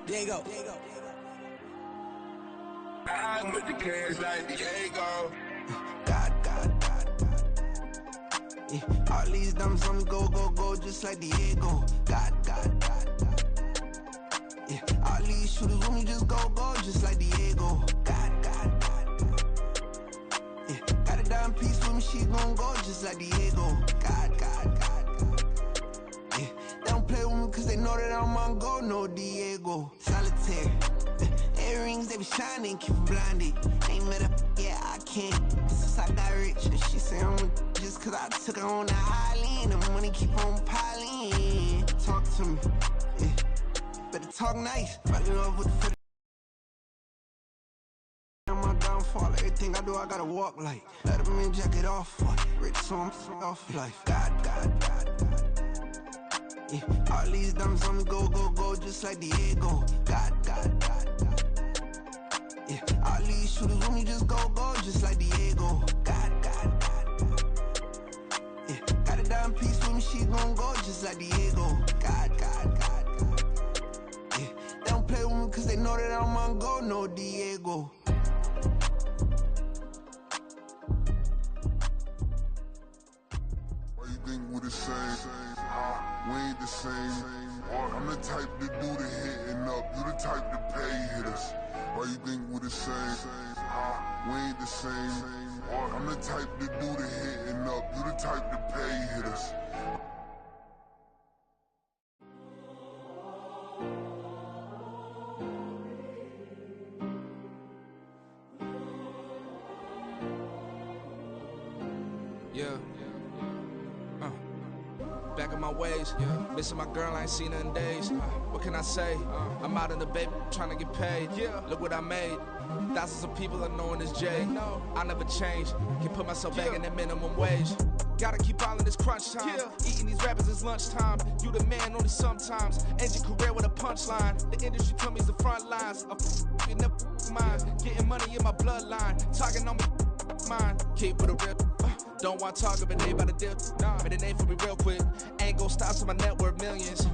Diego. I'm with the cash like Diego. God. Yeah, all these dumps on me go, just like Diego. God. Yeah, all these shooters with me just go, just like Diego. God. Yeah, got a dime piece with me, she gon' go, just like Diego. God. Yeah, they don't play with me cause they know that I'm on go, no Diego. Solitaire. Earrings, they be shining, keep them blinded. Ain't met up, yeah, I can't. Since I got rich, and she say I'm just cause I took her on the island. The money keep on piling. Talk to me, yeah. Better talk nice. Fall in love with the my downfall. Everything I do, I gotta walk like. Let them in, jacket off. Rich, so I'm off life. God. Yeah, all these dumps on me go, just like Diego. God. Yeah, all these shooters with me just go, just like Diego. God. Yeah, got a dime piece with me, she gon' go, just like Diego. God. Yeah, they don't play with me cause they know that I'm on go, no Diego. Why you think we're the same? We ain't the same. I'm the type to do the hitting up, you the type to pay hitters. Why you think we're the same? We ain't the same. I'm the type to do the hitting up, you the type to pay hitters. Back in my ways, missing my girl, I ain't seen her in days. What can I say? I'm out in the baby, trying to get paid. Look what I made. Thousands of people are knowing this J. I never change. Can put myself back in the minimum wage. Gotta keep all in this crunch time. Eating these rappers is lunchtime. You the man only sometimes. End your career with a punchline. The industry told me the front lines. In the mind. Getting money in my bloodline. Talking on me mine. Keep with a real. Don't want to talk of it, ain't about to deal. Made a name for me real quick. Ain't gon' stop so my net worth millions.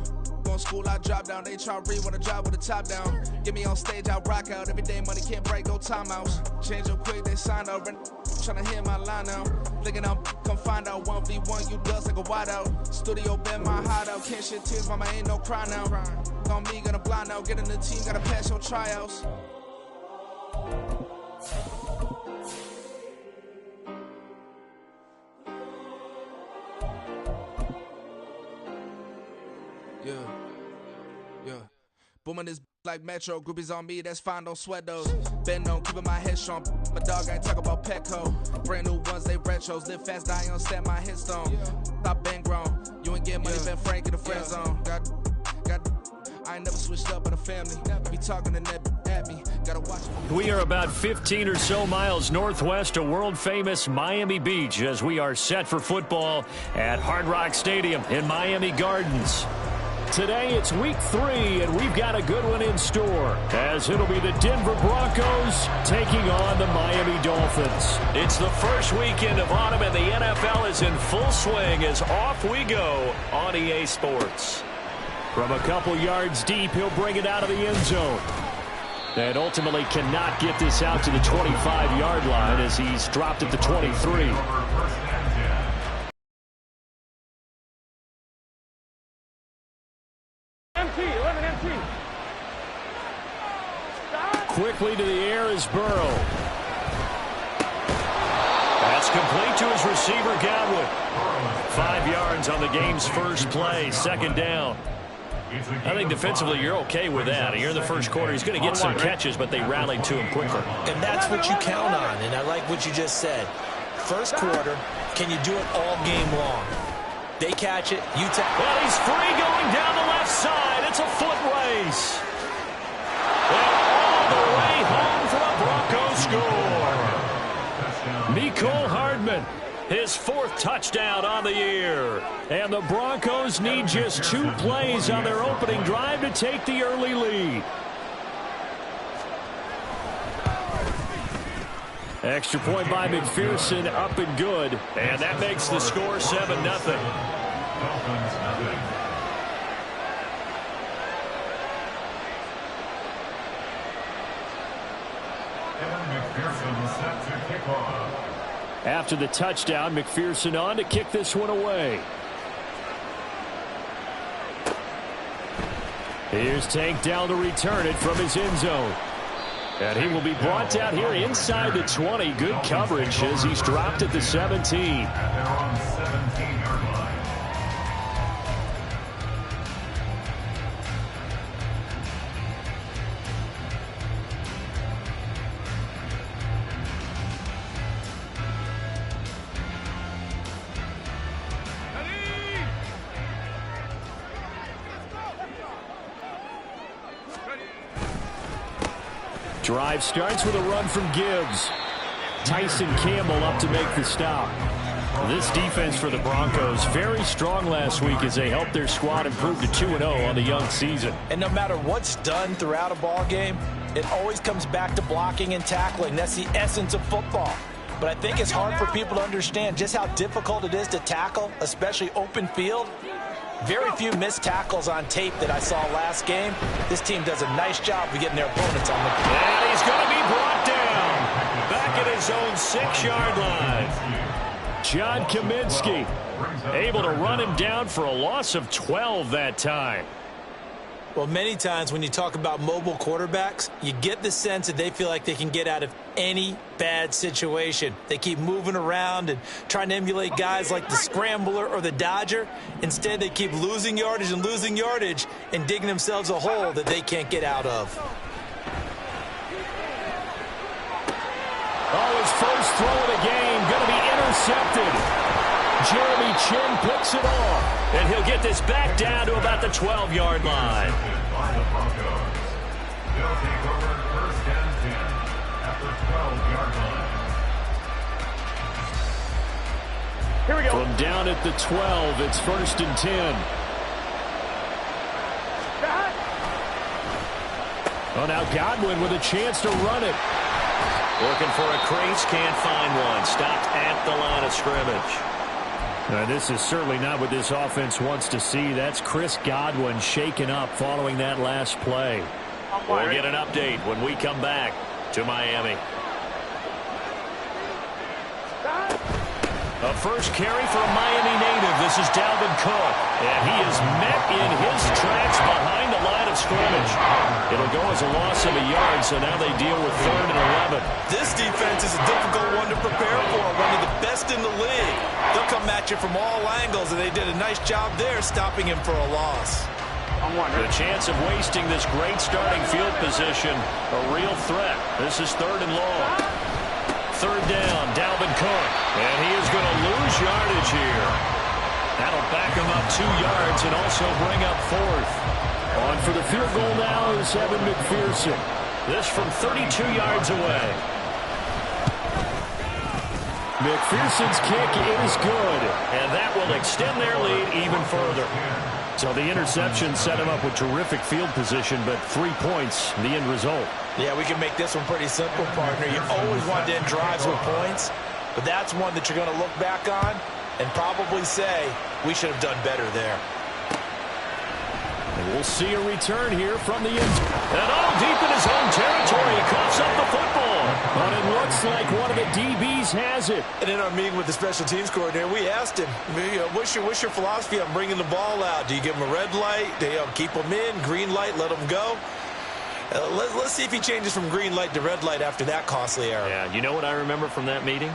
Going school, I drop down. They try to read when I drive with the top down. Get me on stage, I rock out. Every day money can't break, no timeouts. Change up quick, they sign up. Tryna hear my line now. Thinking I'm come find out 1v1, you dust like a wideout. Studio been my hideout. Can't shed tears, mama ain't no cry now. On me, gonna blind out. Get in the team, gotta pass your tryouts. Yeah. Booming this like Metro. Groupies on me, that's fine, don't sweat those. Been on, keeping my head strong. My dog ain't talk about Petco. Brand new ones, they retros. Live fast, die on, stand my headstone. Stop been grown. You ain't get money, been frank in the friend zone. Got. I ain't never switched up on a family. Be talking to net at me. Gotta watch it. We are about 15 or so miles northwest of world-famous Miami Beach as we are set for football at Hard Rock Stadium in Miami Gardens. Today it's week 3, and we've got a good one in store, as it'll be the Denver Broncos taking on the Miami Dolphins. It's the first weekend of autumn, and the NFL is in full swing as off we go on EA Sports. From a couple yards deep, he'll bring it out of the end zone. And ultimately cannot get this out to the 25-yard line as he's dropped at the 23. Empty. Quickly to the air is Burrow. That's complete to his receiver, Godwin. 5 yards on the game's first play, second down. I think defensively you're okay with that. Here in the first quarter, he's going to get some catches, but they rallied to him quickly. And that's what you count on, and I like what you just said. First quarter, can you do it all game long? They catch it, you tap. Well, he's free going down the left side. It's a foot race. And all the way home for the Broncos score. Mecole Hardman, his 4th touchdown on the year. And the Broncos need just 2 plays on their opening drive to take the early lead. Extra point by McPherson, up and good. And that makes the score 7-0. After the touchdown, McPherson on to kick this one away. Here's Tank down to return it from his end zone. And he will be brought down here inside the 20. Good coverage as he's dropped at the 17. Drive starts with a run from Gibbs. Tyson Campbell up to make the stop. This defense for the Broncos, very strong last week as they helped their squad improve to 2-0 on the young season. And no matter what's done throughout a ball game, it always comes back to blocking and tackling. That's the essence of football. But I think it's hard for people to understand just how difficult it is to tackle, especially open field. Very few missed tackles on tape that I saw last game. This team does a nice job of getting their opponents on the field. And he's going to be brought down back at his own 6-yard line. John Kaminsky able to run him down for a loss of 12 that time. Well, many times when you talk about mobile quarterbacks, you get the sense that they feel like they can get out of any bad situation. They keep moving around and trying to emulate guys like the Scrambler or the Dodger. Instead, they keep losing yardage and digging themselves a hole that they can't get out of. Oh, his first throw of the game going to be intercepted. Jeremy Chin picks it off, and he'll get this back down to about the 12-yard line. Here we go. From down at the 12, it's 1st and 10. Oh, now Godwin with a chance to run it. Looking for a crease, can't find one. Stopped at the line of scrimmage. This is certainly not what this offense wants to see. That's Chris Godwin shaken up following that last play. We'll get an update when we come back to Miami. A first carry for a Miami native. This is Dalvin Cook. And he is met in his tracks behind the line of scrimmage. It'll go as a loss of a yard, so now they deal with 3rd and 11. This defense is a difficult one to prepare for, one of the best in the league. They'll come at you from all angles, and they did a nice job there stopping him for a loss. The chance of wasting this great starting field position, a real threat. This is 3rd and long. 3rd down, Dalvin Cook. And he is going to lose yardage here. That'll back him up 2 yards and also bring up 4th. On for the field goal now is Evan McPherson. This from 32 yards away. McPherson's kick is good, and that will extend their lead even further. So the interception set him up with terrific field position, but 3 points, the end result. Yeah, we can make this one pretty simple, partner. You always want to end drives with points, but that's one that you're going to look back on and probably say, we should have done better there. And we'll see a return here from the end zone. And all deep in his own territory, he coughs up the football. But it looks like one of the DBs has it. And in our meeting with the special teams coordinator, we asked him, what's your philosophy on bringing the ball out? Do you give him a red light? Do you keep him in? Green light, let him go? Let's see if he changes from green light to red light after that costly error. Yeah, you know what I remember from that meeting?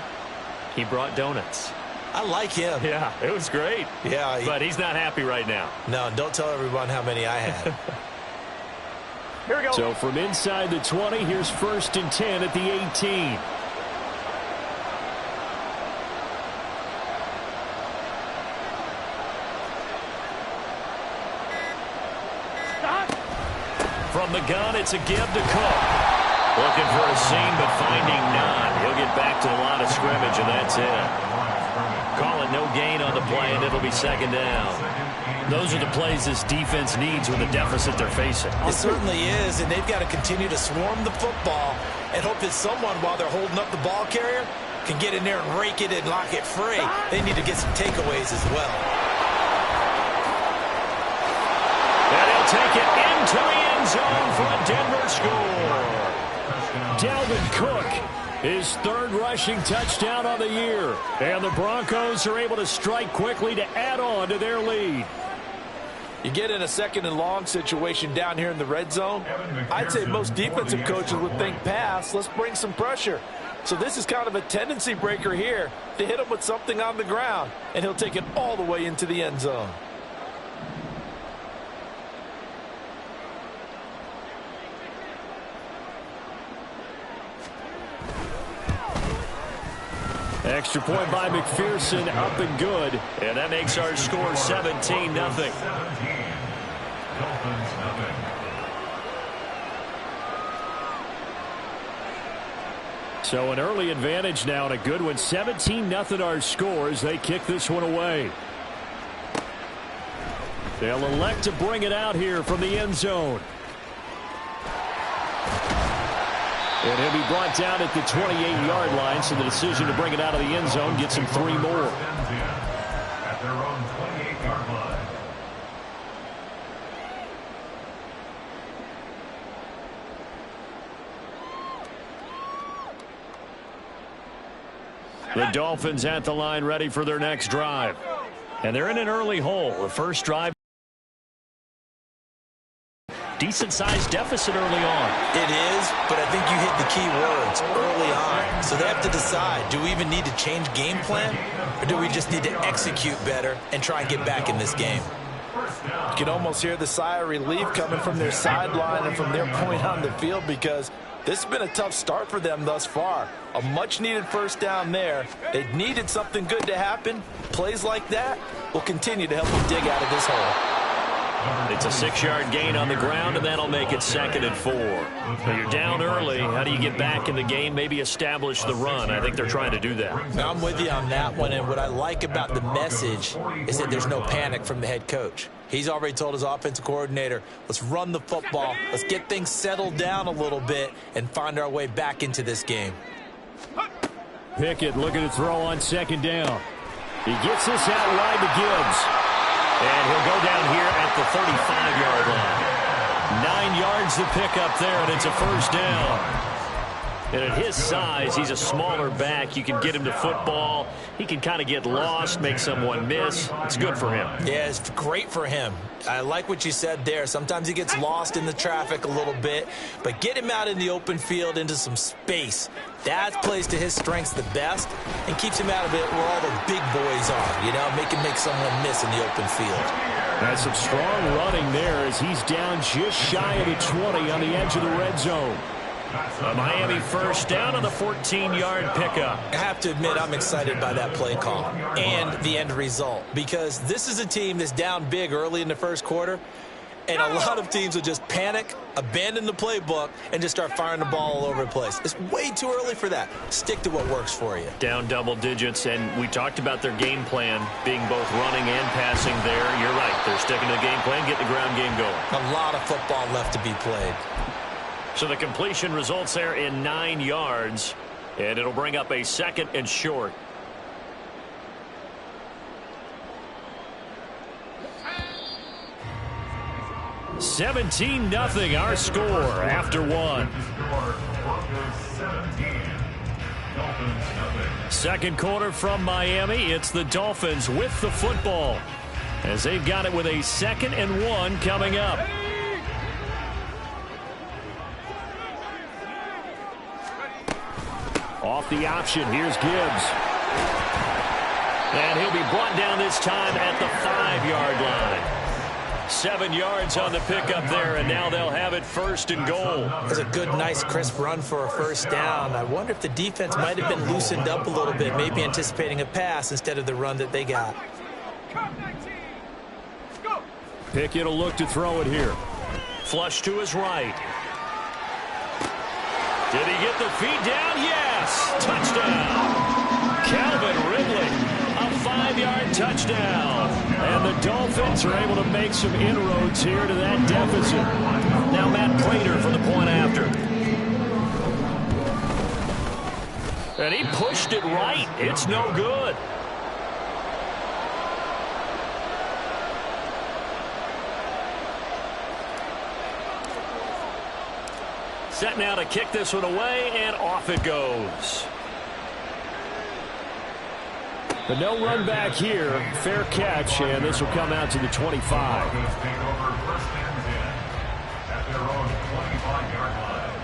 He brought donuts. I like him. Yeah, it was great. Yeah. But he's not happy right now. No, don't tell everyone how many I had. Here we go. So from inside the 20, here's 1st and 10 at the 18. From the gun, it's a give to Cook. Looking for a seam, but finding none. He'll get back to the line of scrimmage, and that's it. Call it no gain on the play, and it'll be 2nd down. Those are the plays this defense needs with the deficit they're facing. It certainly is, and they've got to continue to swarm the football and hope that someone, while they're holding up the ball carrier, can get in there and rake it and lock it free. They need to get some takeaways as well. And he'll take it into the end zone for a Denver score. Dalvin Cook, his third rushing touchdown on the year. And the Broncos are able to strike quickly to add on to their lead. You get in a second and long situation down here in the red zone, I'd say most defensive coaches would think pass, let's bring some pressure. So this is kind of a tendency breaker here to hit him with something on the ground, and he'll take it all the way into the end zone. Extra point by McPherson, up and good. And that makes our score 17-0. So an early advantage now and a good one. 17-0 our scores. They kick this one away. They'll elect to bring it out here from the end zone. And he'll be brought down at the 28-yard line, so the decision to bring it out of the end zone gets him 3 more. At their own 28-yard line. The Dolphins at the line ready for their next drive. And they're in an early hole. The first drive. Decent-sized deficit early on. It is, but I think you hit the key words early on. So they have to decide, do we even need to change game plan, or do we just need to execute better and try and get back in this game? You can almost hear the sigh of relief coming from their sideline and from their point on the field, because this has been a tough start for them thus far. A much-needed first down there. They needed something good to happen. Plays like that will continue to help them dig out of this hole. It's a 6-yard gain on the ground, and that'll make it 2nd and 4. So you're down early. How do you get back in the game, maybe establish the run? I think they're trying to do that. Now, I'm with you on that one, and what I like about the message is that there's no panic from the head coach. He's already told his offensive coordinator, let's run the football, let's get things settled down a little bit and find our way back into this game. Pickett looking to throw on 2nd down. He gets this out wide to Gibbs. And he'll go down here at the 35-yard line. 9 yards to pick up there, and it's a first down. And at his size, he's a smaller back. You can get him to football. He can kind of get lost, make someone miss. It's good for him. Yeah, it's great for him. I like what you said there. Sometimes he gets lost in the traffic a little bit, but get him out in the open field into some space. That plays to his strengths the best and keeps him out of it where all the big boys are, you know, make someone miss in the open field. That's some strong running there as he's down just shy of the 20 on the edge of the red zone. A Miami first down on the 14-yard pickup. I have to admit, I'm excited by that play call and the end result, because this is a team that's down big early in the first quarter, and a lot of teams will just panic, abandon the playbook, and just start firing the ball all over the place. It's way too early for that. Stick to what works for you. Down double digits, and we talked about their game plan being both running and passing there. You're right. They're sticking to the game plan, getting the ground game going. A lot of football left to be played. So the completion results there in 9 yards, and it'll bring up a 2nd and short. (17-0) our score after 1. Second quarter from Miami. It's the Dolphins with the football as they've got it with a 2nd and 1 coming up. Off the option, here's Gibbs. And he'll be brought down this time at the 5-yard line. 7 yards on the pickup there, and now they'll have it 1st and goal. It's a good, nice, crisp run for a first down. I wonder if the defense might have been loosened up a little bit, maybe anticipating a pass instead of the run that they got. Pickett will look to throw it here. Flush to his right. Did he get the feet down? Yes! Touchdown! Calvin Ridley, a 5-yard touchdown. And the Dolphins are able to make some inroads here to that deficit. Now Matt Prater for the point after. And he pushed it right. It's no good. Set now to kick this one away, and off it goes. But no run back here. Fair catch, and this will come out to the 25. Broncos take over first and 10 at their own 25-yard line.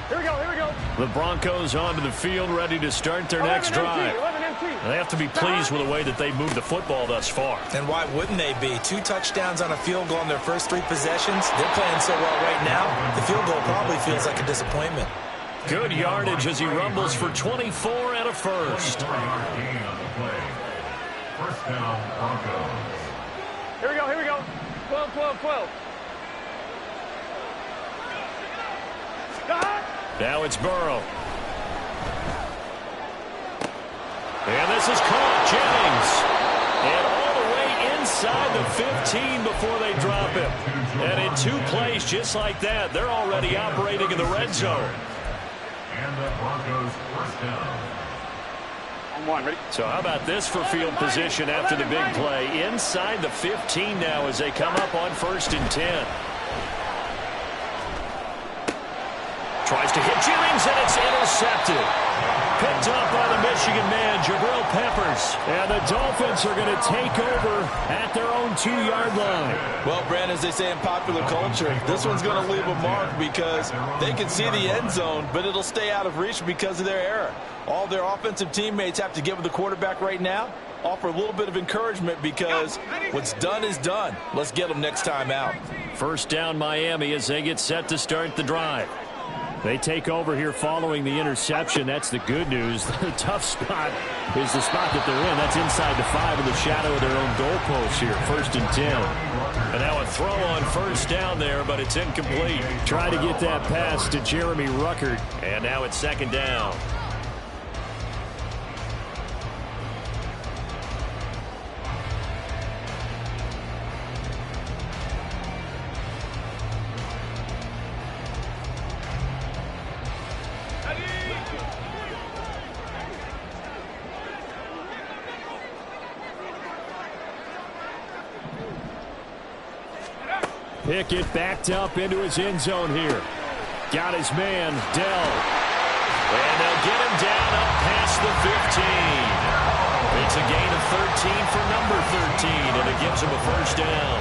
Here we go, here we go. The Broncos onto the field, ready to start their next drive. They have to be pleased with the way that they moved the football thus far. And why wouldn't they be? 2 touchdowns on a field goal in their first 3 possessions. They're playing so well right now, the field goal probably feels like a disappointment. Good yardage as he rumbles for 24 and a first. 24-yard gain on the play. First down, Broncos. Here we go, here we go. 12, 12, 12. Now it's Burrow. And this is caught. Jennings. And all the way inside the 15 before they drop him. And in 2 plays just like that, they're already operating in the red zone. And the Broncos first down. On 1, ready? So how about this for field position after the big play? Inside the 15 now as they come up on 1st and 10. Tries to hit Jennings, and it's intercepted. Picked up by the Michigan man, Jabril Peppers. And the Dolphins are going to take over at their own 2-yard line. Well, Brand, as they say in popular culture, this one's going to leave a mark because they can see the end zone, but it'll stay out of reach because of their error. All their offensive teammates have to get with the quarterback right now, offer a little bit of encouragement because what's done is done. Let's get them next time out. First down Miami as they get set to start the drive. They take over here following the interception. That's the good news. The tough spot is the spot that they're in. That's inside the 5 in the shadow of their own goalpost here. 1st and 10. And now a throw on first down there, but it's incomplete. Try to get that pass to Jeremy Ruckert. And now it's 2nd down. Pickett backed up into his end zone here. Got his man, Dell. And they'll get him down up past the 15. It's a gain of 13 for number 13, and it gives him a first down.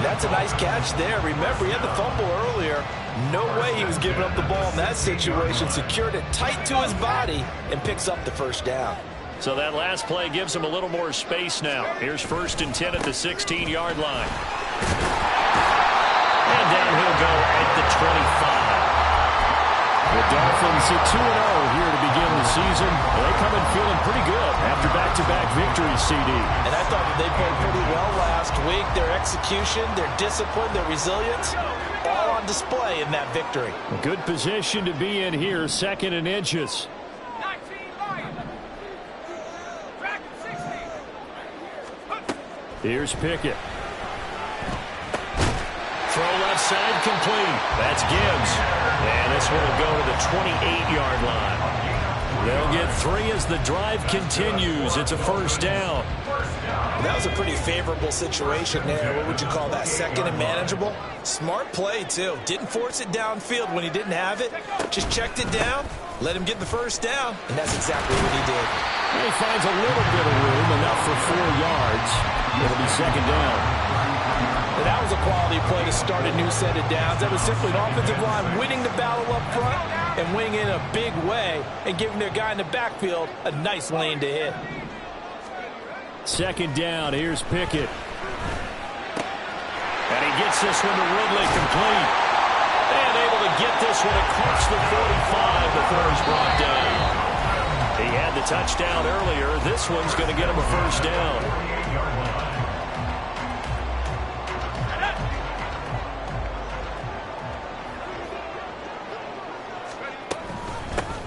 That's a nice catch there. Remember, he had the fumble earlier. No way he was giving up the ball in that situation. Secured it tight to his body and picks up the first down. So that last play gives him a little more space now. Here's 1st and 10 at the 16-yard line. And down he'll go at the 25. The Dolphins at 2-0 here to begin the season. They come in feeling pretty good after back-to-back victories, CD. And I thought that they played pretty well last week. Their execution, their discipline, their resilience, all on display in that victory. A good position to be in here, 2nd and inches. 19 Lions. Track 60. Here's Pickett. Throw left side complete. That's Gibbs. And this one will go to the 28-yard line. They'll get 3 as the drive continues. It's a first down. That was a pretty favorable situation there. What would you call that? 2nd and manageable? Smart play, too. Didn't force it downfield when he didn't have it. Just checked it down, let him get the first down, and that's exactly what he did. And he finds a little bit of room, enough for 4 yards. It'll be 2nd down. And that was a quality play to start a new set of downs. That was simply an offensive line winning the battle up front and winning in a big way and giving their guy in the backfield a nice lane to hit. 2nd down. Here's Pickett. And he gets this one to Ridley complete. And able to get this one across the 45 before he's brought down. He had the touchdown earlier. This one's going to get him a first down.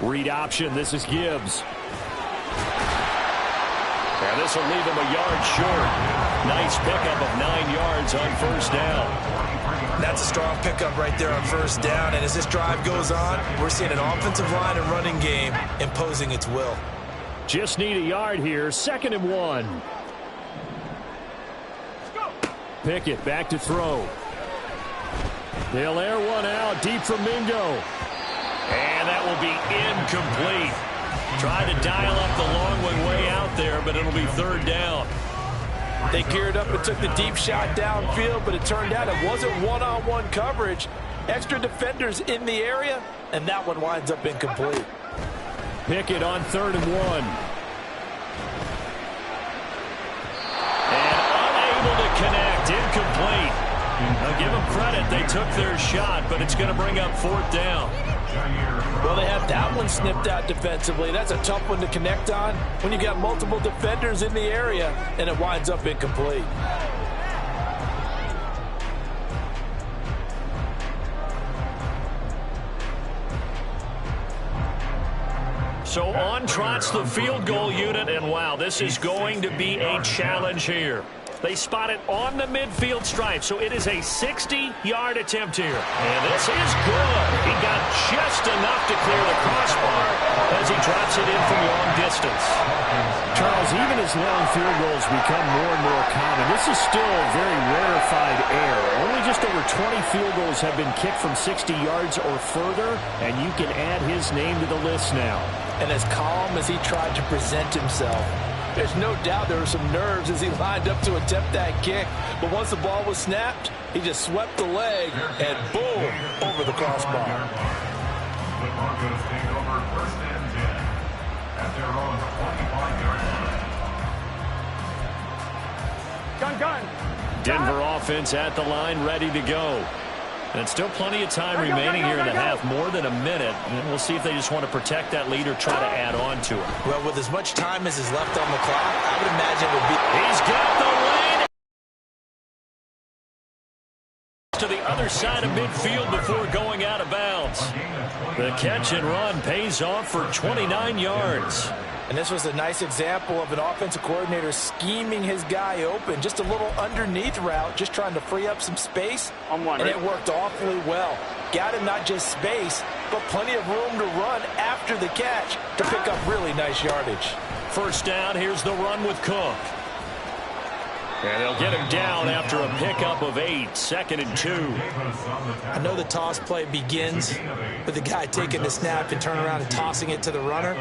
Read option. This is Gibbs. And this will leave him a yard short. Nice pickup of 9 yards on first down. That's a strong pickup right there on first down. And as this drive goes on, we're seeing an offensive line and running game imposing its will. Just need a yard here. 2nd and 1. Pickett back to throw. He'll air one out deep from Mingo. And that will be incomplete. Tried to dial up the long one way out there, but it'll be third down. They geared up and took the deep shot downfield, but it turned out it wasn't one-on-one coverage. Extra defenders in the area, and that one winds up incomplete. Pickett on 3rd and 1. And unable to connect, incomplete. Now give them credit, they took their shot, but it's going to bring up 4th down. Well, they have that one snipped out defensively. That's a tough one to connect on when you got multiple defenders in the area, and it winds up incomplete. So on trots the field goal unit, and wow, this is going to be a challenge here. They spot it on the midfield stripe, so it is a 60-yard attempt here. And this is good. He got just enough to clear the crossbar as he drops it in from long distance. Charles, even as long field goals become more and more common, this is still a very rarefied air. Only just over 20 field goals have been kicked from 60 yards or further, and you can add his name to the list now. And as calm as he tried to present himself, there's no doubt there were some nerves as he lined up to attempt that kick. But once the ball was snapped, he just swept the leg and boom, over the crossbar. The Broncos take over 1st and 10 at their own 25-yard line. Gun. Denver offense at the line, ready to go. And still plenty of time remaining here in the half, more than a minute. And we'll see if they just want to protect that lead or try to add on to it. Well, with as much time as is left on the clock, I would imagine it would be... He's got the lane to the other side of midfield before going out of bounds. The catch and run pays off for 29 yards. And this was a nice example of an offensive coordinator scheming his guy open. Just a little underneath route, just trying to free up some space. On one, and right? it worked awfully well. Got him not just space, but plenty of room to run after the catch to pick up really nice yardage. First down, here's the run with Cook. And they'll get him down after a pickup of 8, 2nd and 2. I know the toss play begins with the guy taking the snap and turning around and tossing it to the runner.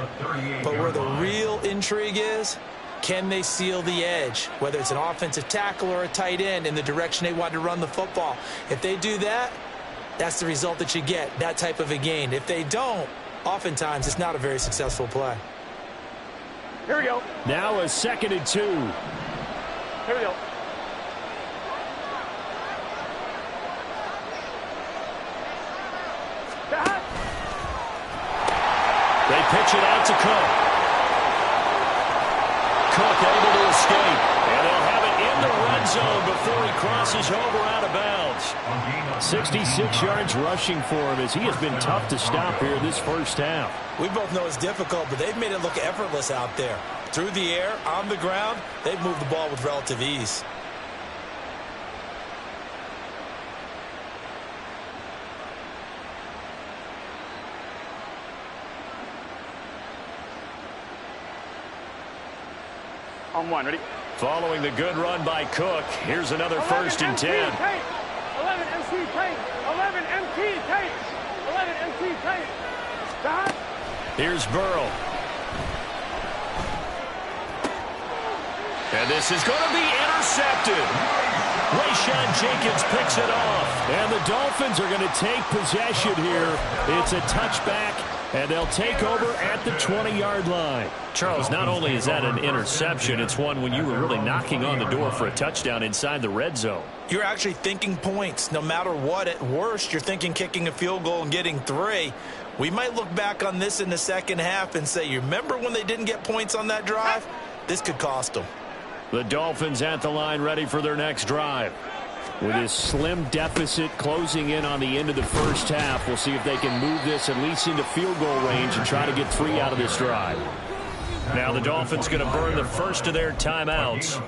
But where the real intrigue is, can they seal the edge? Whether it's an offensive tackle or a tight end in the direction they want to run the football. If they do that, that's the result that you get, that type of a gain. If they don't, oftentimes it's not a very successful play. Here we go. Now a 2nd and 2. Here we go. They pitch it out to Cook. Cook able to escape. And they'll have it in the red zone before he crosses over out of bounds. 66 yards rushing for him as he has been tough to stop here this first half. We both know it's difficult, but they've made it look effortless out there. Through the air, on the ground, they've moved the ball with relative ease. On one, ready? Following the good run by Cook, here's another 1st and 10. 11 MC Tate. 11 MC Tate. 11 MC Tate. Here's Burrow. And this is going to be intercepted. Rayshon Jenkins picks it off. And the Dolphins are going to take possession here. It's a touchback, and they'll take over at the 20-yard line. Charles, not only is that an interception, it's one when you were really knocking on the door for a touchdown inside the red zone. You're actually thinking points. No matter what, at worst, you're thinking kicking a field goal and getting 3. We might look back on this in the second half and say, you remember when they didn't get points on that drive? This could cost them. The Dolphins at the line ready for their next drive. With this slim deficit closing in on the end of the first half, we'll see if they can move this at least into field goal range and try to get 3 out of this drive. Now the Dolphins going to burn the first of their timeouts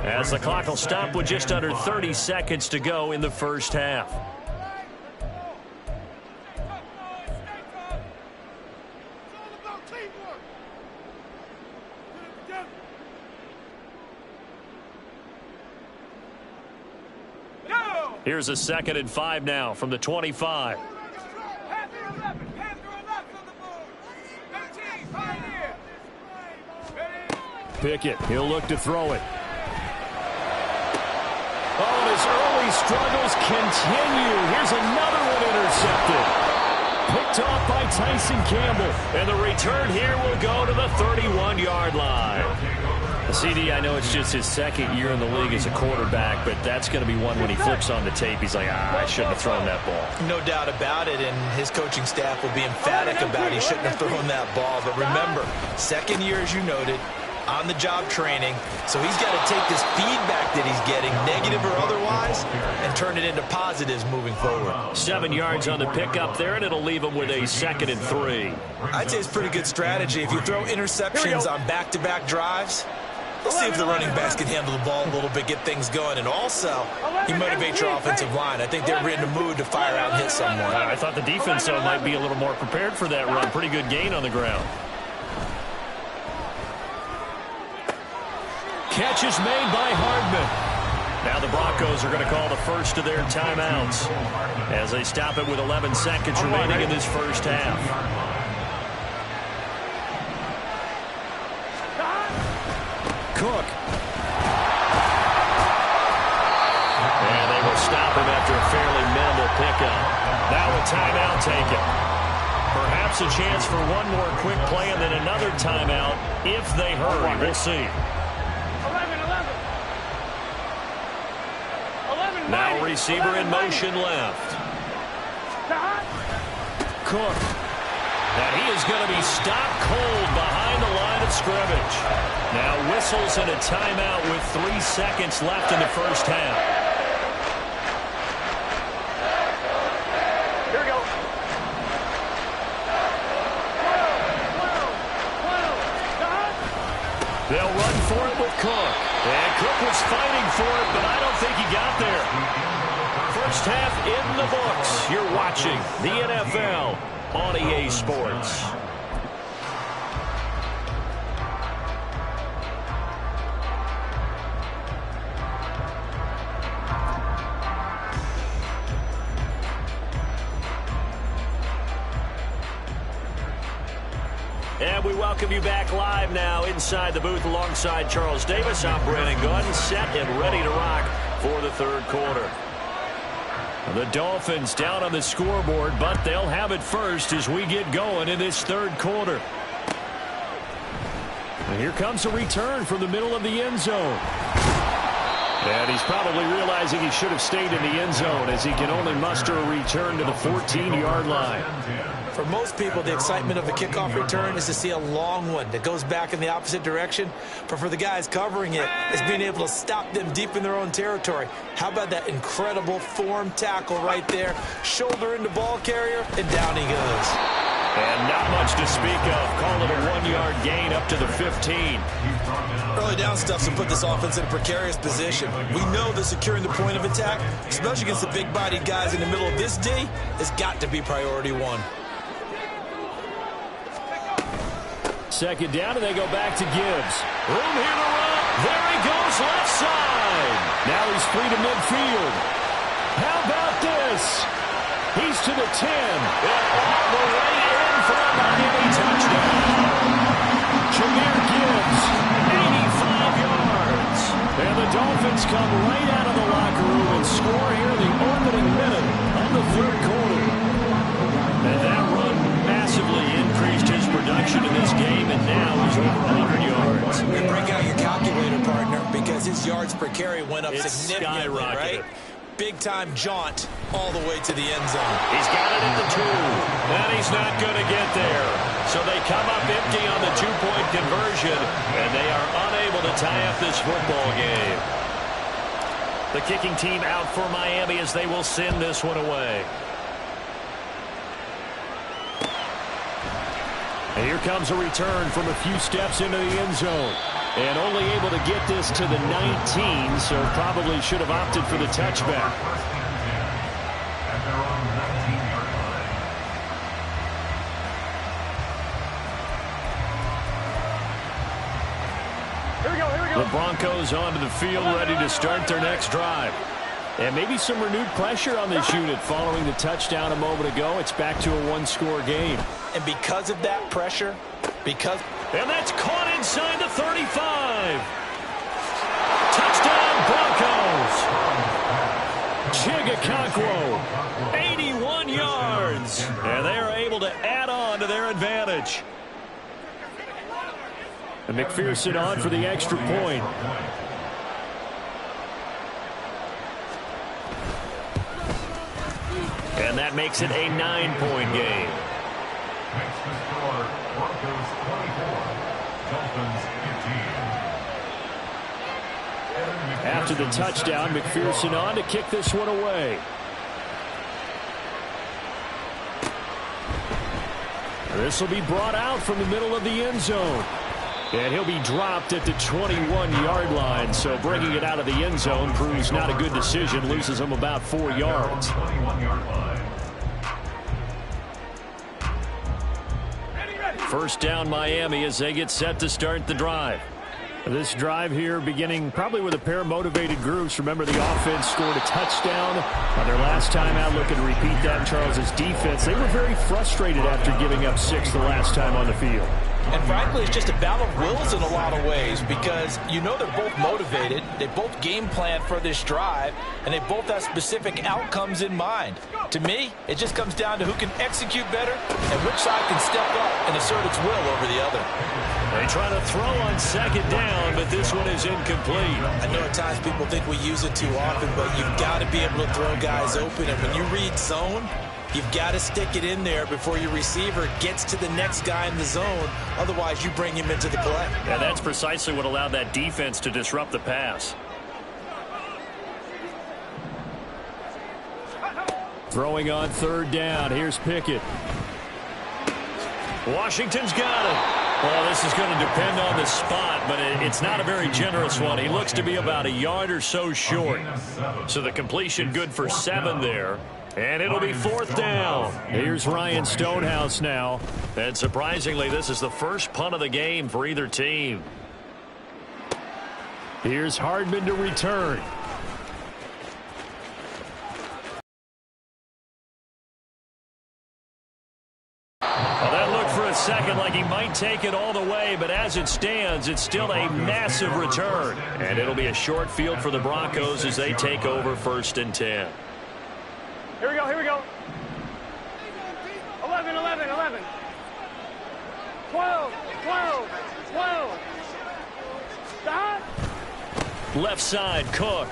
as the clock will stop with just under 30 seconds to go in the first half. Here's a 2nd and 5 now from the 25. Pickett, he'll look to throw it. Oh, and his early struggles continue. Here's another one intercepted. Picked off by Tyson Campbell. And the return here will go to the 31-yard line. CD, I know it's just his 2nd year in the league as a quarterback, but that's going to be one when he flips on the tape. He's like, I shouldn't have thrown that ball. No doubt about it, and his coaching staff will be emphatic about he shouldn't have thrown that ball. But remember, 2nd year, as you noted, on-the-job training, so he's got to take this feedback that he's getting, negative or otherwise, and turn it into positives moving forward. 7 yards on the pickup there, and it'll leave him with a 2nd and 3. I'd say it's pretty good strategy. If you throw interceptions on back-to-back drives, let's see if the running backs can handle the ball a little bit, get things going, and also he motivates your offensive line. I think they're in the mood to fire out and hit someone. I thought the defense, though, might be a little more prepared for that run. Pretty good gain on the ground. Catch is made by Hardman. Now the Broncos are going to call the first of their timeouts as they stop it with 11 seconds remaining in this first half. Cook. And they will stop him after a fairly minimal pickup. Now a timeout taken. Perhaps a chance for one more quick play and then another timeout if they hurry. We'll see. Now receiver in motion left. Cook. And he is going to be stopped cold behind the line of scrimmage. Now whistles and a timeout with 3 seconds left in the first half. Here we go. They'll run for it with Cook. And Cook was fighting for it, but I don't think he got there. First half in the books. You're watching the NFL on EA Sports. And we welcome you back live now inside the booth alongside Charles Davis. I'm Brandon Gunn, set and ready to rock for the third quarter. The Dolphins down on the scoreboard, but they'll have it first as we get going in this third quarter. And here comes a return from the middle of the end zone. And he's probably realizing he should have stayed in the end zone as he can only muster a return to the 14-yard line. For most people, the excitement of a kickoff return is to see a long one that goes back in the opposite direction. But for the guys covering it, it's being able to stop them deep in their own territory. How about that incredible form tackle right there? Shoulder into ball carrier, and down he goes. And not much to speak of. Call it a 1-yard gain up to the 15. Early down stuff to put this offense in a precarious position. We know that securing the point of attack, especially against the big-bodied guys in the middle of this D, has got to be priority one. Second down, and they go back to Gibbs. Room here to run. There he goes, left side. Now he's free to midfield. How about this? He's to the 10. And all the way in for a Miami touchdown. Jahmyr Gibbs, 85 yards. And the Dolphins come right out of the locker room and score here in the opening minute of the third quarter. And that run massively increased his production in this game, and now he's over 100 yards. And break out your calculator, partner, because his yards per carry went up It's significantly, right? Big-time jaunt all the way to the end zone. He's got it at the 2, and he's not going to get there. So they come up empty on the 2-point conversion, and they are unable to tie up this football game. The kicking team out for Miami as they will send this one away. And here comes a return from a few steps into the end zone. And only able to get this to the 19, so probably should have opted for the touchback. Here we go. The Broncos onto the field, ready to start their next drive. And maybe some renewed pressure on this unit following the touchdown a moment ago. It's back to a one-score game. And because of that pressure, And that's caught inside the 35. Touchdown Broncos. Chigakonkwo, 81 yards. And they are able to add on to their advantage. And McPherson on for the extra point. And that makes it a 9-point game. Makes the score Broncos 24, Dolphins 15. After the touchdown, McPherson on to kick this one away. This will be brought out from the middle of the end zone. And he'll be dropped at the 21-yard line. So bringing it out of the end zone proves not a good decision. Loses him about 4 yards. 21-yard line. First down Miami as they get set to start the drive. This drive here beginning probably with a pair of motivated groups. Remember, the offense scored a touchdown on their last time out. Looking to repeat that in Charles's defense. They were very frustrated after giving up 6 the last time on the field. And frankly, it's just a battle of wills in a lot of ways because you know they're both motivated. They both game plan for this drive, and they both have specific outcomes in mind. To me, it just comes down to who can execute better and which side can step up and assert its will over the other. They try to throw on second down, but this one is incomplete. I know at times people think we use it too often, but you've got to be able to throw guys open. And when you read zone, you've got to stick it in there before your receiver gets to the next guy in the zone. Otherwise, you bring him into the play. Yeah, that's precisely what allowed that defense to disrupt the pass. Throwing on third down. Here's Pickett. Washington's got it. Well, this is going to depend on the spot, but it's not a very generous one. He looks to be about a yard or so short. So the completion good for 7 there. And it'll be fourth down. Here's Ryan Stonehouse now. And surprisingly, this is the first punt of the game for either team. Here's Hardman to return. Well, that looked for a second like he might take it all the way, but as it stands, it's still a massive return. And it'll be a short field for the Broncos as they take over 1st and 10. Here we go, here we go. 11, 11, 11. 12, 12, 12. Stop. Left side, Cook.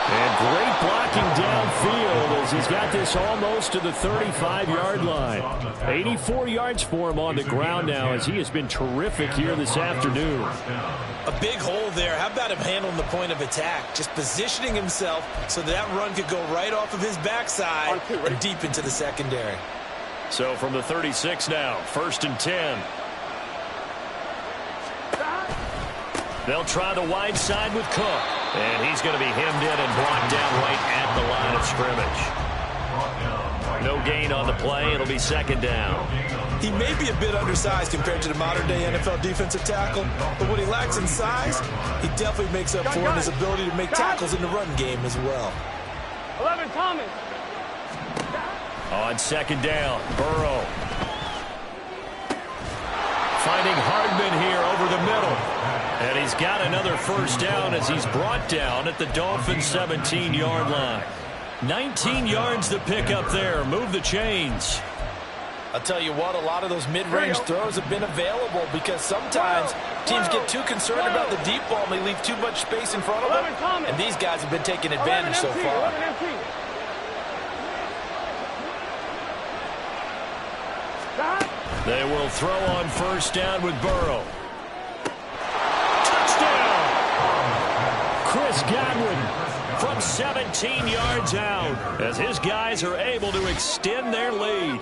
And great blocking downfield as he's got this almost to the 35-yard line. 84 yards for him on the ground now as he has been terrific here this afternoon. A big hole there. How about him handling the point of attack? Just positioning himself so that run could go right off of his backside and deep into the secondary. So from the 36 now, 1st and 10. They'll try the wide side with Cook. And he's going to be hemmed in and brought down right at the line of scrimmage. No gain on the play. It'll be 2nd down. He may be a bit undersized compared to the modern-day NFL defensive tackle, but what he lacks in size, he definitely makes up for in his ability to make tackles in the run game as well. 11, Thomas. On 2nd down, Burrow. Finding Hardman here over the middle. And he's got another first down as he's brought down at the Dolphins' 17-yard line. 19 yards to pick up there. Move the chains. I'll tell you what, a lot of those mid-range throws have been available because sometimes teams get too concerned about the deep ball and they leave too much space in front of them. And these guys have been taking advantage so far. They will throw on first down with Burrow. Touchdown! Chris Godwin from 17 yards out as his guys are able to extend their lead.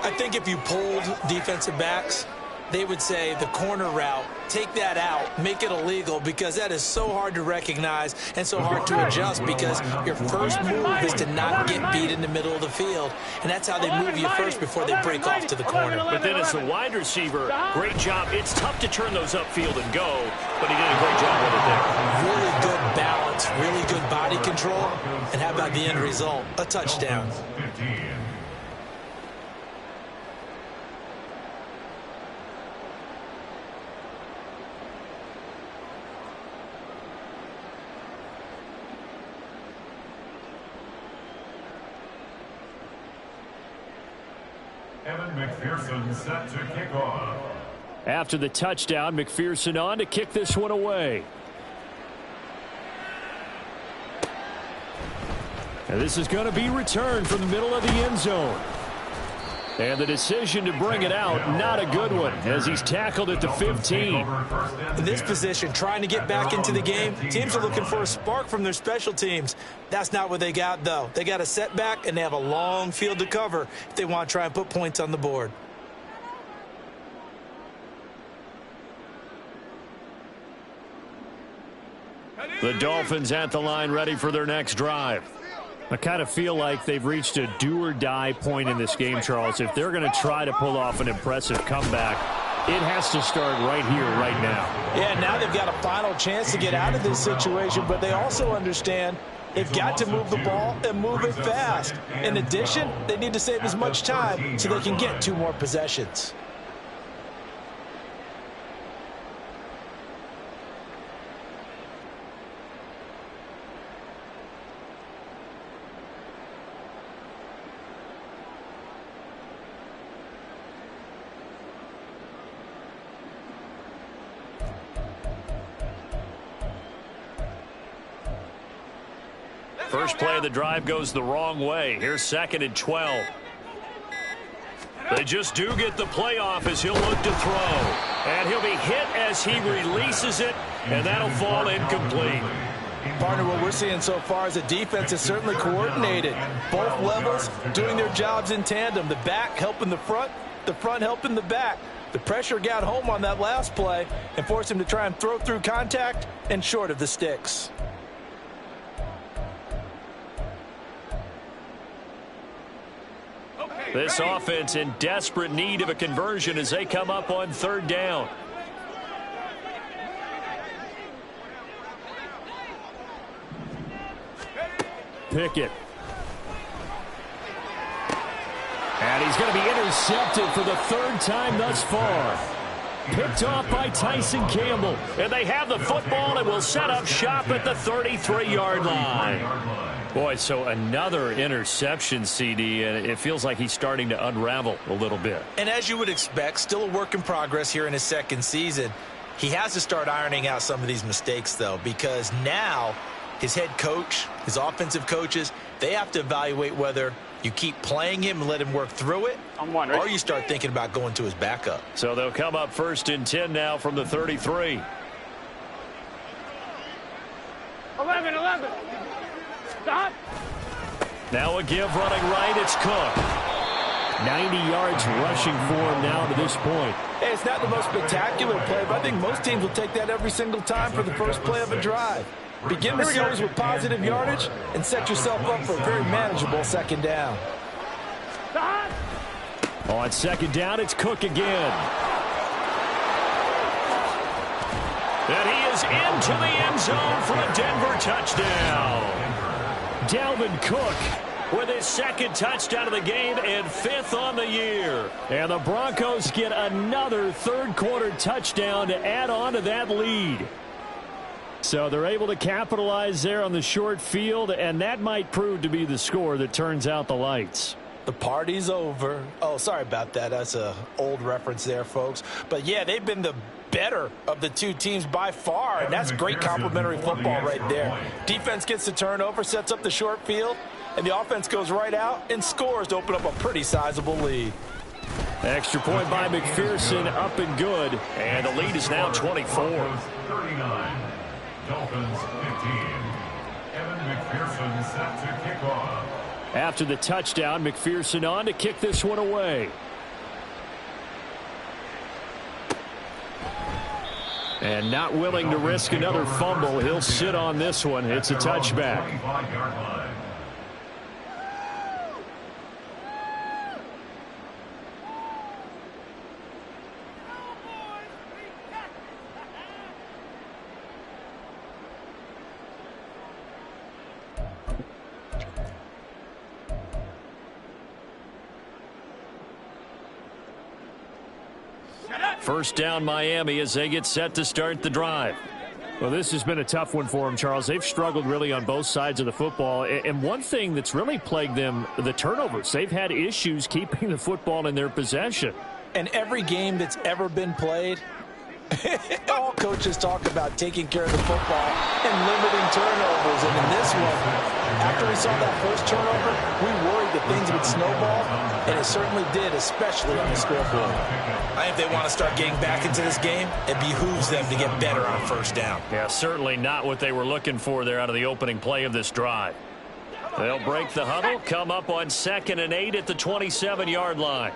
I think if you polled defensive backs, they would say the corner route, take that out, make it illegal, because that is so hard to recognize and so hard to adjust because your first move is to not get beat in the middle of the field. And that's how they move you first before they break off to the corner. But then as the wide receiver, great job. It's tough to turn those upfield and go, but he did a great job with it there. Really good balance It's really good body control. And how about the end result? A touchdown. Evan McPherson set to kick off. After the touchdown, McPherson on to kick this one away. And this is going to be returned from the middle of the end zone. And the decision to bring it out, not a good one, as he's tackled at the 15. In this position, trying to get back into the game, teams are looking for a spark from their special teams. That's not what they got, though. They got a setback, and they have a long field to cover if they want to try and put points on the board. The Dolphins at the line, ready for their next drive. I kind of feel like they've reached a do-or-die point in this game, Charles. If they're going to try to pull off an impressive comeback, it has to start right here, right now. Yeah, now they've got a final chance to get out of this situation, but they also understand they've got to move the ball and move it fast. In addition, they need to save as much time so they can get 2 more possessions. First play of the drive goes the wrong way. Here's 2nd and 12. They just do get the play off as he'll look to throw. And he'll be hit as he releases it, and that'll fall incomplete. Partner, what we're seeing so far is the defense is certainly coordinated. Both levels doing their jobs in tandem. The back helping the front helping the back. The pressure got home on that last play and forced him to try and throw through contact and short of the sticks. This offense in desperate need of a conversion as they come up on 3rd down. Pickett. And he's going to be intercepted for the 3rd time thus far. Picked off by Tyson Campbell. And they have the football and will set up shop at the 33-yard line. Boy, so another interception, CD, and it feels like he's starting to unravel a little bit. And as you would expect, still a work in progress here in his 2nd season. He has to start ironing out some of these mistakes, though, because now his head coach, his offensive coaches, they have to evaluate whether you keep playing him and let him work through it, or you start thinking about going to his backup. So they'll come up 1st and 10 now from the 33. 11. Stop. Now a give running right. It's Cook. 90 yards rushing for him now to this point. Hey, it's not the most spectacular play, but I think most teams will take that every single time for the first play of a drive. Begin the series with positive yardage and set yourself up for a very manageable 2nd down. Stop. On 2nd down, it's Cook again. And he is into the end zone for a Denver touchdown. Dalvin Cook with his 2nd touchdown of the game and 5th on the year. And the Broncos get another 3rd quarter touchdown to add on to that lead. So they're able to capitalize there on the short field, and that might prove to be the score that turns out the lights. The party's over. Oh, sorry about that. That's an old reference there, folks. But, yeah, they've been the better of the 2 teams by far, and that's great complementary football right there. Defense gets the turnover, sets up the short field, and the offense goes right out and scores to open up a pretty sizable lead. Extra point by McPherson, up and good, and the lead is now 24. 39, Dolphins 15. Evan McPherson set to kick off. After the touchdown, McPherson on to kick this one away. And not willing to risk another fumble. He'll sit on this one. It's a touchback. First down Miami as they get set to start the drive. Well, this has been a tough one for them, Charles. They've struggled really on both sides of the football. And one thing that's really plagued them, the turnovers. They've had issues keeping the football in their possession. And every game that's ever been played, all coaches talk about taking care of the football and limiting turnovers. And in this one, after we saw that first turnover, we worried that things would snowball, and it certainly did, especially on the scoreboard. I think they want to start getting back into this game. It behooves them to get better on first down. Yeah, certainly not what they were looking for there out of the opening play of this drive. They'll break the huddle, come up on 2nd and 8 at the 27-yard line.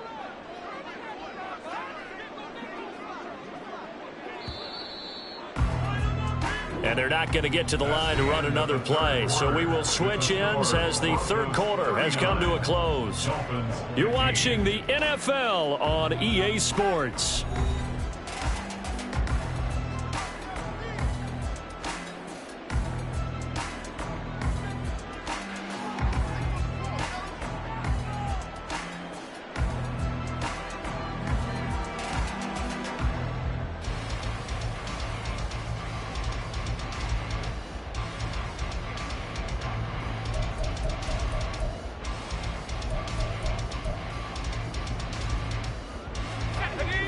And they're not going to get to the line to run another play. So we will switch ends as the third quarter has come to a close. You're watching the NFL on EA Sports.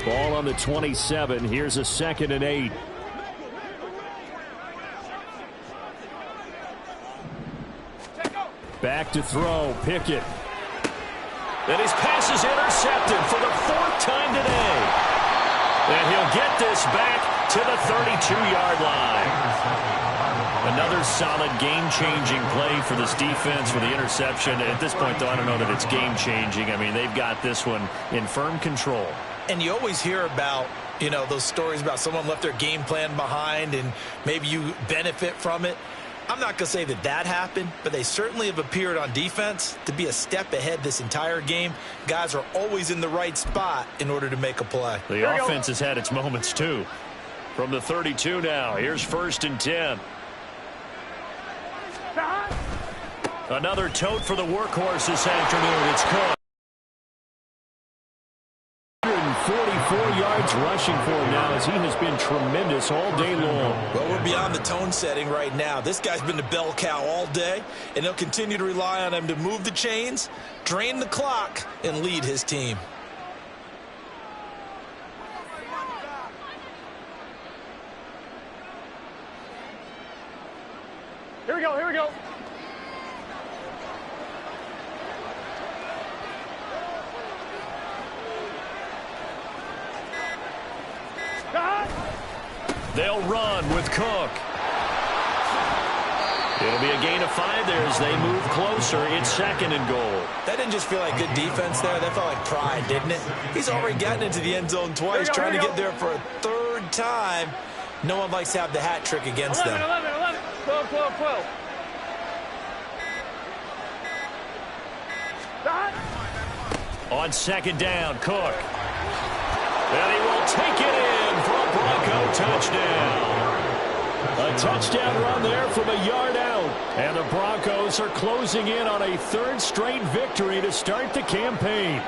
Ball on the 27. Here's a 2nd and 8. Back to throw. Pickett. And his pass is intercepted for the 4th time today. And he'll get this back to the 32-yard line. Another solid game-changing play for this defense for the interception. At this point, though, I don't know that it's game-changing. I mean, they've got this one in firm control. And you always hear about, you know, those stories about someone left their game plan behind and maybe you benefit from it. I'm not going to say that that happened, but they certainly have appeared on defense to be a step ahead this entire game. Guys are always in the right spot in order to make a play. The offense has had its moments, too. From the 32 now, here's 1st and 10. Another tote for the workhorse this afternoon. It's Cook. 144 yards rushing for him now as he has been tremendous all day long. Well, we're beyond the tone setting right now. This guy's been the bell cow all day, and they'll continue to rely on him to move the chains, drain the clock, and lead his team. Here we go, here we go. They'll run with Cook. It'll be a gain of 5 there as they move closer. It's 2nd and goal. That didn't just feel like good defense there. That felt like pride, didn't it? He's already gotten into the end zone twice, trying to get there for a 3rd time. No one likes to have the hat trick against 11, them. 11, 12, 12, 12. On 2nd down, Cook. And he will take it in for a Bronco touchdown. A touchdown run there from a yard out. And the Broncos are closing in on a 3rd straight victory to start the campaign.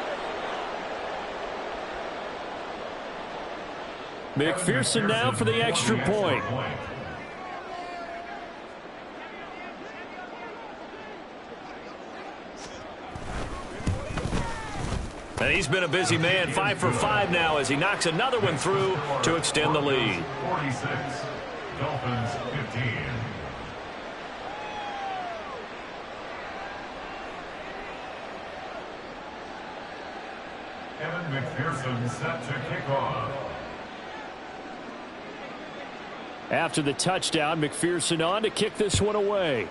McPherson now for the extra point. And he's been a busy man, 5 for 5 now as he knocks another one through to extend the lead. 46, Dolphins 15. Kevin McPherson set to kick off. After the touchdown, McPherson on to kick this one away.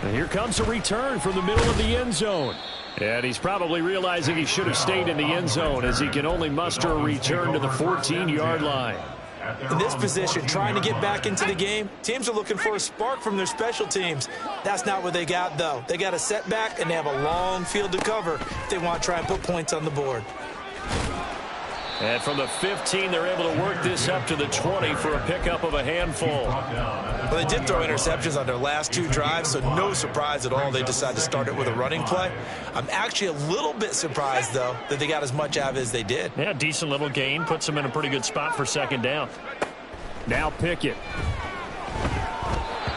And here comes a return from the middle of the end zone. And he's probably realizing he should have stayed in the end zone as he can only muster a return to the 14-yard line. In this position, trying to get back into the game, teams are looking for a spark from their special teams. That's not what they got, though. They got a setback, and they have a long field to cover if they want to try and put points on the board. And from the 15, they're able to work this up to the 20 for a pickup of a handful. Well, they did throw interceptions on their last 2 drives, so no surprise at all they decided to start it with a running play. I'm actually a little bit surprised, though, that they got as much out of it as they did. Yeah, decent little gain. Puts them in a pretty good spot for second down. Now Pickett.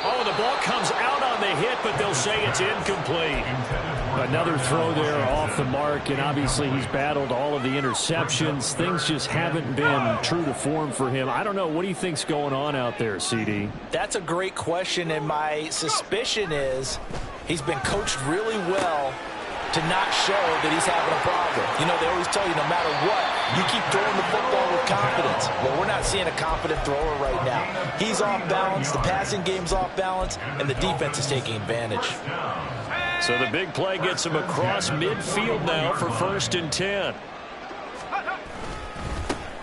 Oh, the ball comes out on the hit, but they'll say it's incomplete. Another throw there off the mark, and obviously he's battled all of the interceptions. Things just haven't been true to form for him. I don't know. What do you think's going on out there, CD? That's a great question, and my suspicion is he's been coached really well to not show that he's having a problem. You know, they always tell you no matter what, you keep throwing the football with confidence. Well, we're not seeing a confident thrower right now. He's off balance, the passing game's off balance, and the defense is taking advantage. So the big play gets him across midfield now for 1st and 10.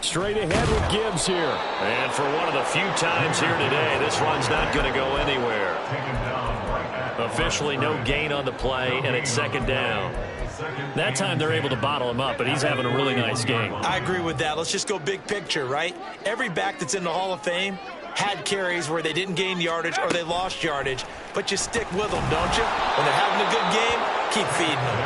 Straight ahead with Gibbs here. And for one of the few times here today, this run's not going to go anywhere. Officially no gain on the play, and it's 2nd down. That time they're able to bottle him up, but he's having a really nice game. I agree with that. Let's just go big picture, right? Every back that's in the Hall of Fame had carries where they didn't gain yardage or they lost yardage, but you stick with them, don't you? When they're having a good game, keep feeding them.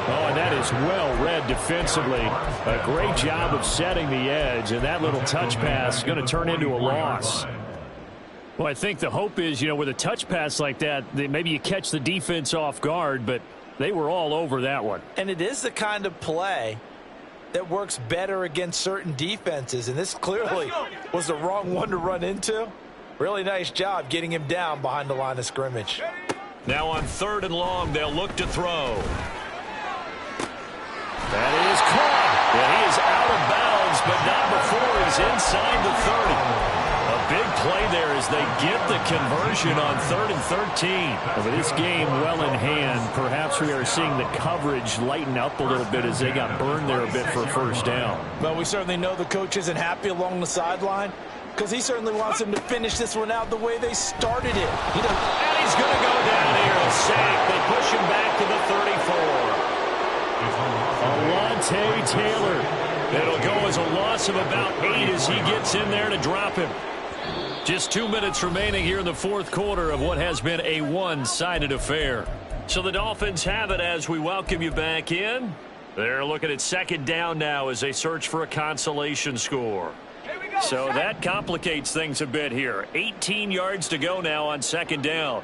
Oh, and that is well read defensively. A great job of setting the edge, and that little touch pass is going to turn into a loss. Well, I think the hope is, you know, with a touch pass like that, maybe you catch the defense off guard, but they were all over that one. And it is the kind of play that works better against certain defenses, and this clearly was the wrong one to run into. Really nice job getting him down behind the line of scrimmage. Now on 3rd and long, they'll look to throw. That is caught. Yeah, he is out of bounds, but not before he's inside the 30. A big play there as they get the conversion on 3rd and 13. With this game well in hand, perhaps we are seeing the coverage lighten up a little bit as they got burned there a bit for 1st down. Well, we certainly know the coach isn't happy along the sideline because he certainly wants them to finish this one out the way they started it. And he's going to go down here and sack. They push him back to the 34. Alontae Taylor. It'll go as a loss of about 8 as he gets in there to drop him. Just 2 minutes remaining here in the 4th quarter of what has been a one-sided affair. So the Dolphins have it as we welcome you back in. They're looking at 2nd down now as they search for a consolation score. So that complicates things a bit here. 18 yards to go now on 2nd down.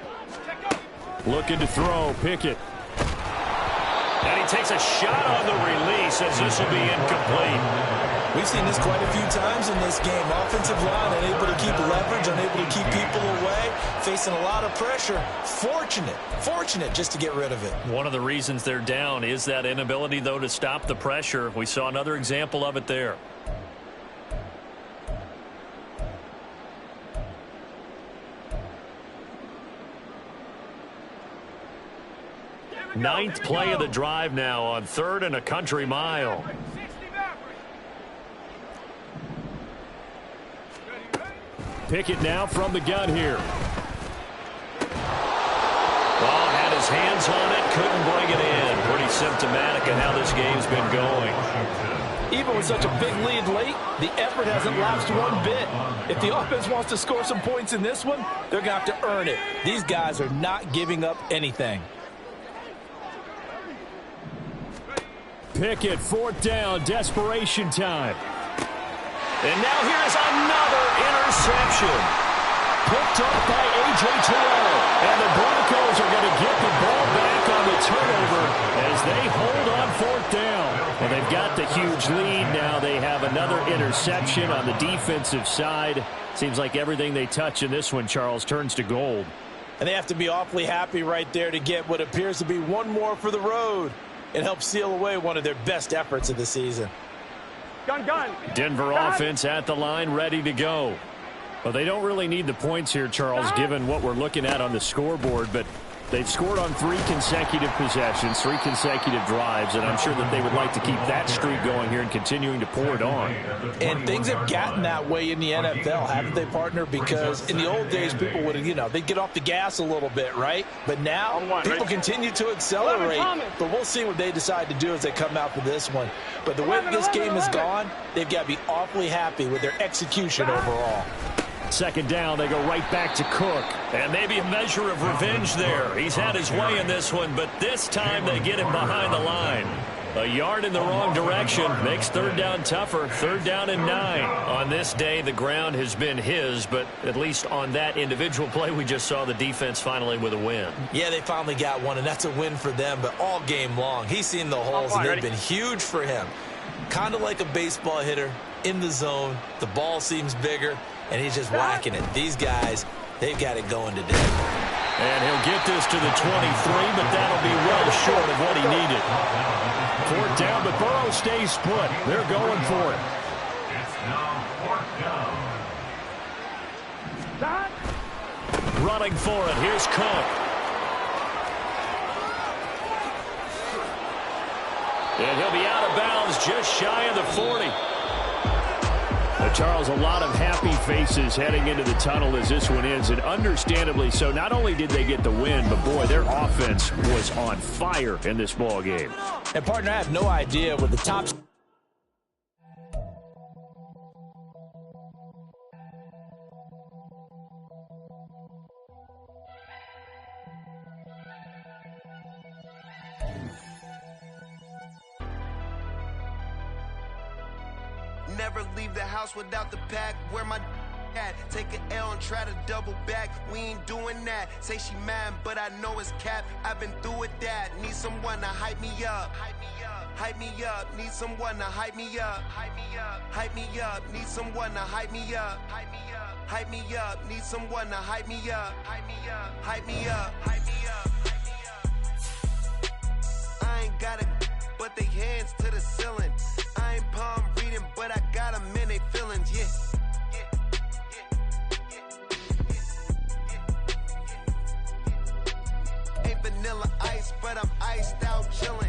Looking to throw, Pickett. And he takes a shot on the release as this will be incomplete. We've seen this quite a few times in this game. Offensive line unable to keep leverage, unable to keep people away, facing a lot of pressure. Fortunate just to get rid of it. One of the reasons they're down is that inability, though, to stop the pressure. We saw another example of it there. Ninth play of the drive now on 3rd and a country mile. Pickett now from the gun here. Well, had his hands on it, couldn't bring it in. Pretty symptomatic of how this game's been going. Even with such a big lead late, the effort hasn't lapsed one bit. If the offense wants to score some points in this one, they're going to have to earn it. These guys are not giving up anything. Pickett, 4th down, desperation time. And now here's another interception. Picked up by A.J. Terrell. And the Broncos are going to get the ball back on the turnover as they hold on 4th down. Well, they've got the huge lead now. They have another interception on the defensive side. Seems like everything they touch in this one, Charles, turns to gold. And they have to be awfully happy right there to get what appears to be one more for the road. It helps seal away one of their best efforts of the season. Gun. Denver offense at the line, ready to go. Well, they don't really need the points here, Charles, given what we're looking at on the scoreboard, but They've scored on 3 consecutive possessions, 3 consecutive drives, and I'm sure that they would like to keep that streak going here and continuing to pour it on. And things have gotten that way in the NFL, haven't they, partner? Because in the old days, people would have, they'd get off the gas a little bit, right? But now, people continue to accelerate. But we'll see what they decide to do as they come out for this one. But the way this game has gone, they've got to be awfully happy with their execution overall. Second down, they go right back to Cook. And maybe a measure of revenge there. He's had his way in this one, but this time they get him behind the line. A yard in the wrong direction makes third down tougher. 3rd down and 9. On this day, the ground has been his, but at least on that individual play, we just saw the defense finally with a win. Yeah, they finally got one, and that's a win for them, but all game long, he's seen the holes, and they've been huge for him. Kind of like a baseball hitter in the zone. The ball seems bigger, and he's just whacking it. These guys, they've got it going today. And he'll get this to the 23, but that'll be well short of what he needed. 4th down, but Burrow stays put. They're going for it. It's now 4th down. Running for it. Here's Cook. And he'll be out of bounds just shy of the 40. Charles, a lot of happy faces heading into the tunnel as this one ends, and understandably so. Not only did they get the win, but boy, their offense was on fire in this ball game. And partner, I have no idea with the top. Never leave the house without the pack. Where my at? Take an L and try to double back. We ain't doing that. Say she mad, but I know it's cap. I've been through with that. Need someone to hype me up. Hype me up. Need someone to hype me up. Hype me up. Need someone to hype me up. Hype me up. Need someone to hype me up. Hype me up. Hype me up. Hype me up. I ain't got it, but they hands to the ceiling. I ain't palm reading, but I got them in they feelings, yeah. Ain't vanilla ice, but I'm iced out chillin'.